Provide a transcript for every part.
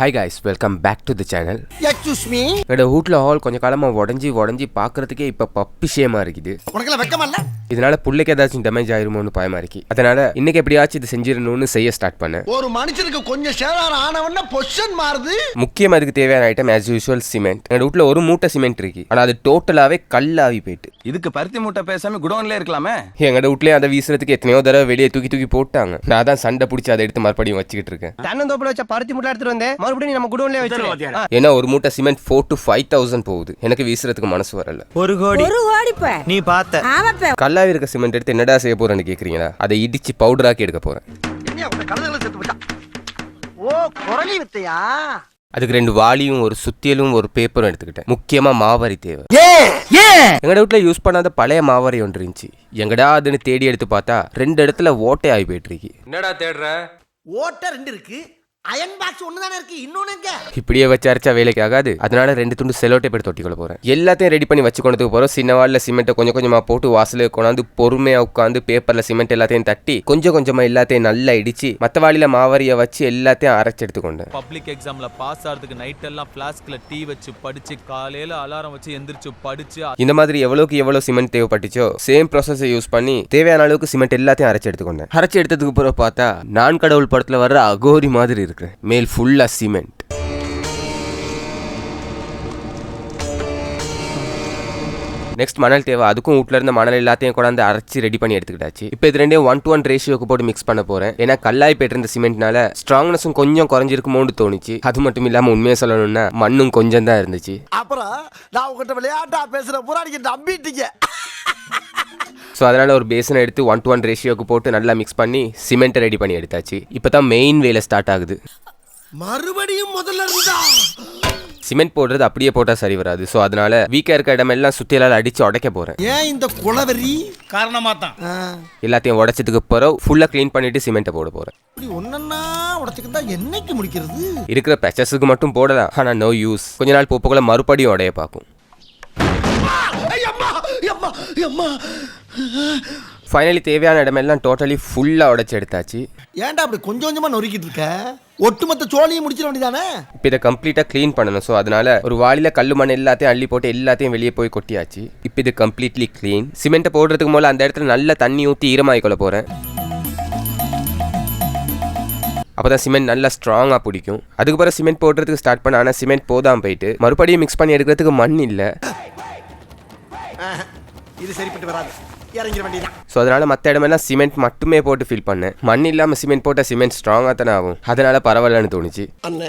Hi guys, welcome back to the channel. Excuse me. என்னோட வீட்ல hall கொஞ்ச காலமா உடஞ்சி பார்க்கறதுக்கே இப்ப பப்பிஷேமா இருக்குது. உனக்குல வெக்கமா இல்ல? இதனால புள்ளைக்கு ஏதாச்சும் டேமேஜ் ஆயிருமோன்னு பயமா இருக்கு. அதனால இன்னைக்கு எப்படியாச்சும் இது செஞ்சிரணும்னு செய்ய ஸ்டார்ட் பண்ணேன். ஒரு மனுஷனுக்கு கொஞ்சம் சேதாரம் ஆனவன பொசிஷன் மாறுது. முக்கியமா அதுக்கு தேவையான ஐட்டம் as usual சிமெண்ட். என்னோட வீட்ல ஒரு மூட்டை சிமெண்ட் இருக்கு. ஆனா அது டோட்டலாவே கல்லாவி போயிட்டு. இதுக்கு பருத்தி மூட்டை பேசாம குடோன்ல இருக்கலாமே. எங்கட வீட்லயே அதை வீசுறதுக்கு எத்தனையோ தடவை வெளியே தூக்கி போட்டாங்க. நான் தான் சண்டை பிடிச்சி அதை எடுத்து மறுபடியும் வச்சுக்கிட்டு இருக்கேன். தன்னந்தோப்புல வச்ச பருத்தி மூட்டை எடுத்துட்டு வந்தேன். மறுபடியும் நம்ம குடோன்லயே வச்சிருக்கோம். ஏன்னா ஒரு மூட்டை சிமெண்ட் 4 to 5,000 போகுது. எனக்கு வீசுறதுக்கு மனசு வரல. ஒரு கோடி நீ பார்த்த கல்லாவி இருக்க சிமெண்ட் எடுத்து என்னடா செய்ய போறேன்னு கேக்குறீங்களா? அதை இடிச்சு பவுடராக்கி எடுக்க போறேன். அதுக்கு 2 வாளியும் ஒரு சுத்தியலும் ஒரு பேப்பரும் எடுத்துக்கிட்டேன். முக்கியமா மாவரி தேவை. எங்கட வீட்டுல யூஸ் பண்ணாத பழைய மாவரி ஒன்று இருந்துச்சு. எங்கடா அதுன்னு தேடி எடுத்து பார்த்தா 2 இடத்துல ஓட்டை ஆகி போயிட்டு இருக்கு. என்னடா தேடுற? ஓட்டை 2 இருக்கு. அயன் பாக்ஸ் ஒன்னு தானே இருக்கு. இன்னொன்னு எங்க? இப்படியே வச்சு அரைச்சா வேலைக்கு ஆகாது. அதனால 2 துண்டு செலோ டேப் எடுத்து ஒட்டிக்கொள்ள போறேன். எல்லாத்தையும் ரெடி பண்ணி வச்சு கொண்டதுக்கு போறோம். சின்ன வாளில சிமெண்ட்டை கொஞ்சம் கொஞ்சமா போட்டு வாசல கொண்டாந்து பொறுமையா உட்காந்து பேப்பர்ல சிமெண்ட் எல்லாத்தையும் தட்டி கொஞ்சம் கொஞ்சமா எல்லாத்தையும் நல்லா இடிச்சு மத்த வாளில மாவரிய வச்சு எல்லாத்தையும் அரைச்சு எடுத்துக்கொண்டேன். பப்ளிக் எக்ஸாம்ல பாஸ் ஆகிறதுக்கு நைட் எல்லாம் பிளாஸ்க்ல டீ வச்சு படிச்சு காலையில அலாரம் வச்சு எந்திரிச்சு படிச்சு இந்த மாதிரி எவ்வளவு சிமெண்ட் தேவைப்பட்டுச்சோ சேம் ப்ராசஸை யூஸ் பண்ணி தேவையான அளவுக்கு சிமெண்ட் எல்லாத்தையும் அரைச்சு எடுத்துக்கொண்டேன். அரைச்சு எடுத்ததுக்கு பிறகு பார்த்தா நான் கடவுள் படத்துல வர்ற அகோரி மாதிரி இருக்கு. மேல் ஃபுல்லா சிமெண்ட். நெக்ஸ்ட் மணல் தேவை. அதுக்கும் வீட்ல இருந்த மணல் எல்லாத்தையும் கொண்டாந்து அரைச்சி ரெடி பண்ணி எடுத்துக்கிட்டாச்சு. இப்போ இது 2 1:1 ரேஷியோக்கு போட்டு மிக்ஸ் பண்ண போறேன். ஏன்னா கல்லாய் போயிட்டு இருந்த சிமெண்ட்னால ஸ்ட்ராங்னஸும் கொஞ்சம் குறைஞ்சிருக்குமோன்னு தோணுச்சு. அது மட்டும் இல்லாம உண்மையை சொல்லணும்னா மண்ணும் கொஞ்சம் தான் இருந்துச்சு. அப்புறம் நான் உங்ககிட்ட விளையாட்டா பேசுற புறாடிக்கு நம்பிட்டீங்க. ஸோ அதனால ஒரு பேசனை எடுத்து 1:1 ரேஷியோக்கு போட்டு நல்லா மிக்ஸ் பண்ணி சிமெண்ட்டை ரெடி பண்ணி எடுத்தாச்சு. இப்போ தான் மெயின் வேலை ஸ்டார்ட் ஆகுது. மறுபடியும் முதல்ல இருந்தா சிமெண்ட் போடுறது அப்படியே போட்டா சரி வராது. ஸோ அதனால வீக்கா இருக்க இடமெல்லாம் சுத்தியலால் அடிச்சு உடைக்க போறேன். ஏன் இந்த குளவெறி காரணமா தான் எல்லாத்தையும் உடைச்சதுக்கு பிறகு ஃபுல்லா கிளீன் பண்ணிட்டு சிமெண்ட்டை போட போறேன். இப்படி ஒன்னொன்னா உடைச்சுக்கிட்டா என்னைக்கு முடிக்கிறது? இருக்கிற பெச்சஸுக்கு மட்டும் போடலாம். ஆனா நோ யூஸ். கொஞ்ச நாள் போக்குள்ள மறுபடியும் உடைய பார்க்கும். ஃபைனலி தேவையான இடமெல்லாம் டோட்டலி ஃபுல்லா உடைச்சு எடுத்தாச்சு. ஏன்டா அப்படி கொஞ்சம் கொஞ்சமா நொறுக்கிட்டு இருக்க? ஒட்டுமொத்த சோழியும் முடிச்சிட வேண்டியதானே? இப்போ இதை கம்ப்ளீட்டா க்ளீன் பண்ணணும். ஸோ அதனால ஒரு வாளில கல்லு மண் எல்லாத்தையும் அள்ளி போட்டு எல்லாத்தையும் வெளியே போய் கொட்டியாச்சு. இப்போ இது கம்ப்ளீட்லி க்ளீன். சிமெண்ட்டை போடுறதுக்கு முதல்ல அந்த இடத்துல நல்லா தண்ணி ஊற்றி ஈரமாகிக்கொள்ள போறேன். அப்போதான் சிமெண்ட் நல்லா ஸ்ட்ராங்காக பிடிக்கும். அதுக்கு பிறகு சிமெண்ட் போடுறதுக்கு ஸ்டார்ட் பண்ண. ஆனால் சிமெண்ட் போதாமல் போயிட்டு மறுபடியும் மிக்ஸ் பண்ணி எடுக்கிறதுக்கு மண் இல்லை. இது சரிப்பட்டு வராது. இறங்கிட வேண்டியது. ஸோ அதனால மற்ற இடமெல்லாம் சிமெண்ட் மட்டுமே போட்டு ஃபில் பண்ணேன். மண் இல்லாமல் சிமெண்ட் போட்டால் சிமெண்ட் ஸ்ட்ராங்காக தானே ஆகும். அதனால பரவாயில்லன்னு தோணுச்சு. அண்ணே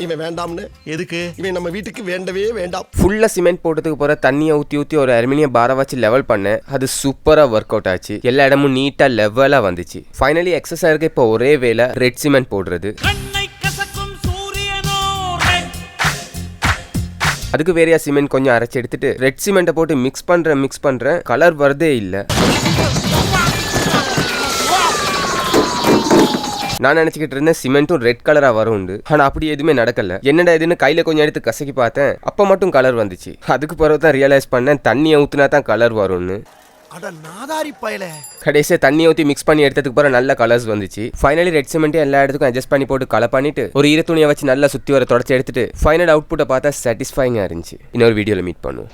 இவன் வேண்டாம்னு. எதுக்கு? இவன் நம்ம வீட்டுக்கு வேண்டவே வேண்டாம். ஃபுல்லாக சிமெண்ட் போட்டதுக்கு போகிற தண்ணியை ஊற்றி ஒரு அலுமினியம் பாரை வச்சு லெவல் பண்ணேன். அது சூப்பராக ஒர்க் அவுட் ஆச்சு. எல்லா இடமும் நீட்டாக லெவலாக வந்துச்சு. ஃபைனலி எக்ஸசைஸ் இருக்க இப்போ ஒரே வேலை ரெட் சிமெண்ட் போடுறது. அதுக்கு வேறையா சிமெண்ட் கொஞ்சம் அரைச்சி எடுத்துட்டு ரெட் சிமெண்ட்டை போட்டு மிக்ஸ் பண்றேன். கலர் வரதே இல்லை. நான் நினைச்சுக்கிட்டு இருந்தேன் சிமெண்ட்டும் ரெட் கலரா வரும்னு. ஆனா அப்படி எதுவுமே நடக்கல. என்னடா இதுன்னு கையில கொஞ்சம் எடுத்து கசக்கி பார்த்தேன். அப்ப மட்டும் கலர் வந்துச்சு. அதுக்கு பிறகு தான் ரியலைஸ் பண்ணேன் தண்ணியை ஊத்துனா தான் கலர் வரும்னு. கடைசியா தண்ணி ஊற்றி மிக்ஸ் பண்ணி எடுத்ததுக்கு பிறகு நல்ல கலர்ஸ் வந்துச்சு. ஃபைனலி ரெட் சிமெண்ட் எல்லா இடத்துக்கும் அட்ஜஸ்ட் பண்ணி போட்டு கலர் பண்ணிட்டு ஒரு ஈர துணியை வச்சு நல்லா சுத்தி வர தொடச்சி எடுத்துட்டு ஃபைனல் அவுட்புட்டை பார்த்தா சாட்டிஸ்ஃபைங்கா இருந்துச்சு. இன்னொரு வீடியோல மீட் பண்ணுவோம்.